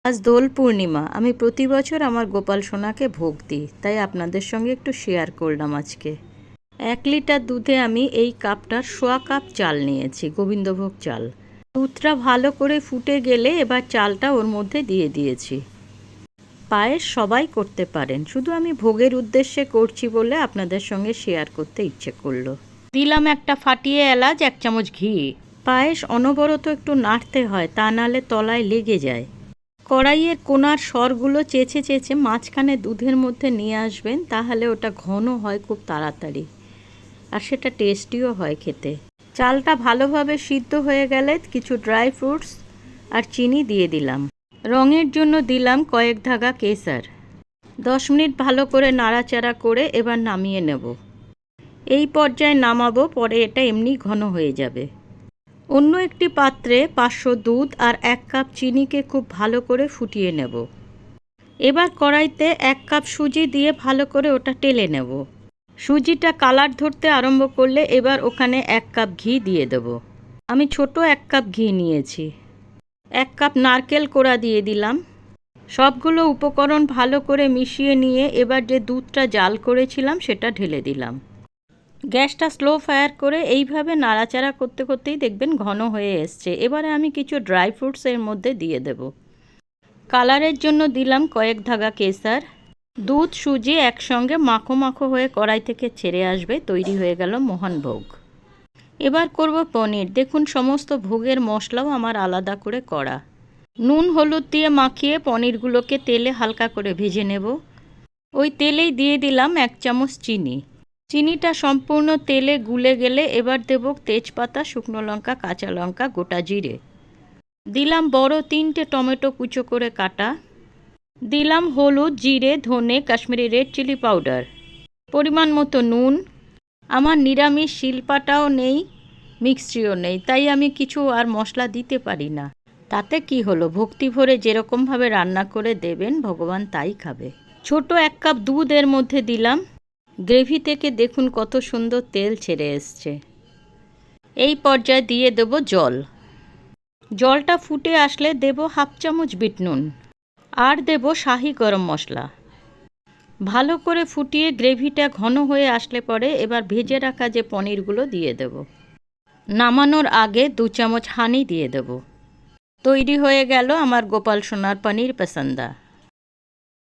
আজ দোল পূর্ণিমা। আমি প্রতি বছর আমার গোপাল সোনাকে ভোগ দিই, তাই আপনাদের সঙ্গে একটু শেয়ার করলাম আজকে। 1 লিটার দুধে আমি এই কাপটার 1/4 কাপ চাল নিয়েছি, গোবিন্দভোগ চাল। দুধটা ভালো করে ফুটে গেলে এবার চালটা ওর মধ্যে দিয়ে দিয়েছি। পায়েস সবাই করতে পারেন, শুধু আমি ভোগের উদ্দেশ্যে করছি বলে আপনাদের সঙ্গে শেয়ার করতে ইচ্ছে করলো। দিলাম একটা ফাটিয়ে এলাচ, 1 চামচ ঘি। পায়েস অনবরত একটু নাড়তে হয়, তা নাহলে তলায় লেগে যায়। কড়াইয়ের কোনার সরগুলো চেঁচে চেঁচে মাঝখানে দুধের মধ্যে নিয়ে আসবেন, তাহলে ওটা ঘন হয় খুব তাড়াতাড়ি, আর সেটা টেস্টিও হয় খেতে। চালটা ভালোভাবে সিদ্ধ হয়ে গেলে কিছু ড্রাই ফ্রুটস আর চিনি দিয়ে দিলাম। রঙের জন্য দিলাম কয়েক ধাগা কেশর। 10 মিনিট ভালো করে নাড়াচাড়া করে এবার নামিয়ে নেব। এই পর্যায়ে নামাবো, পরে এটা এমনি ঘন হয়ে যাবে। অন্য একটি পাত্রে 500 দুধ আর 1 কাপ চিনিকে খুব ভালো করে ফুটিয়ে নেব। এবার কড়াইতে 1 কাপ সুজি দিয়ে ভালো করে ওটা টেলে নেব। সুজিটা কালার ধরতে আরম্ভ করলে এবার ওখানে 1 কাপ ঘি দিয়ে দেব। আমি ছোট 1 কাপ ঘি নিয়েছি। 1 কাপ নারকেল কোড়া দিয়ে দিলাম। সবগুলো উপকরণ ভালো করে মিশিয়ে নিয়ে এবার যে দুধটা জাল করেছিলাম সেটা ঢেলে দিলাম। গ্যাসটা স্লো ফায়ার করে এইভাবে নাড়াচাড়া করতে করতেই দেখবেন ঘন হয়ে এসছে। এবারে আমি কিছু ড্রাই ফ্রুটস এর মধ্যে দিয়ে দেব। কালারের জন্য দিলাম কয়েক ধাগা কেশর। দুধ সুজি একসঙ্গে মাখো মাখো হয়ে কড়াই থেকে ছেড়ে আসবে, তৈরি হয়ে গেল মোহনভোগ। এবার করব পনির। দেখুন সমস্ত ভোগের মশলাও আমার আলাদা করে করা। নুন হলুদ দিয়ে মাখিয়ে পনিরগুলোকে তেলে হালকা করে ভেজে নেব। ওই তেলেই দিয়ে দিলাম 1 চামচ চিনি। চিনিটা সম্পূর্ণ তেলে গুলে গেলে এবার দেব তেজপাতা, শুকনো লঙ্কা, কাঁচা লঙ্কা, গোটা জিরে। দিলাম বড় 3টে টমেটো কুচো করে কাটা। দিলাম হলুদ, জিরে, ধনে, কাশ্মীরি রেড চিলি পাউডার, পরিমাণ মতো নুন। আমার নিরামিষ শিলপাটাও নেই, মিক্সিও নেই, তাই আমি কিছু আর মশলা দিতে পারি না। তাতে কি হলো, ভক্তি ভরে যেরকমভাবে রান্না করে দেবেন ভগবান তাই খাবে। ছোট 1 কাপ দুধ এর মধ্যে দিলাম। গ্রেভি থেকে দেখুন কত সুন্দর তেল ছেড়ে এসছে। এই পর্যায়ে দিয়ে দেব জল। জলটা ফুটে আসলে দেব 1/2 চামচ বিট নুন আর দেব শাহি গরম মশলা। ভালো করে ফুটিয়ে গ্রেভিটা ঘন হয়ে আসলে পরে এবার ভেজে রাখা যে পনিরগুলো দিয়ে দেব। নামানোর আগে 2 চামচ হানি দিয়ে দেব। তৈরি হয়ে গেল আমার গোপাল সোনার পনির পসন্দা।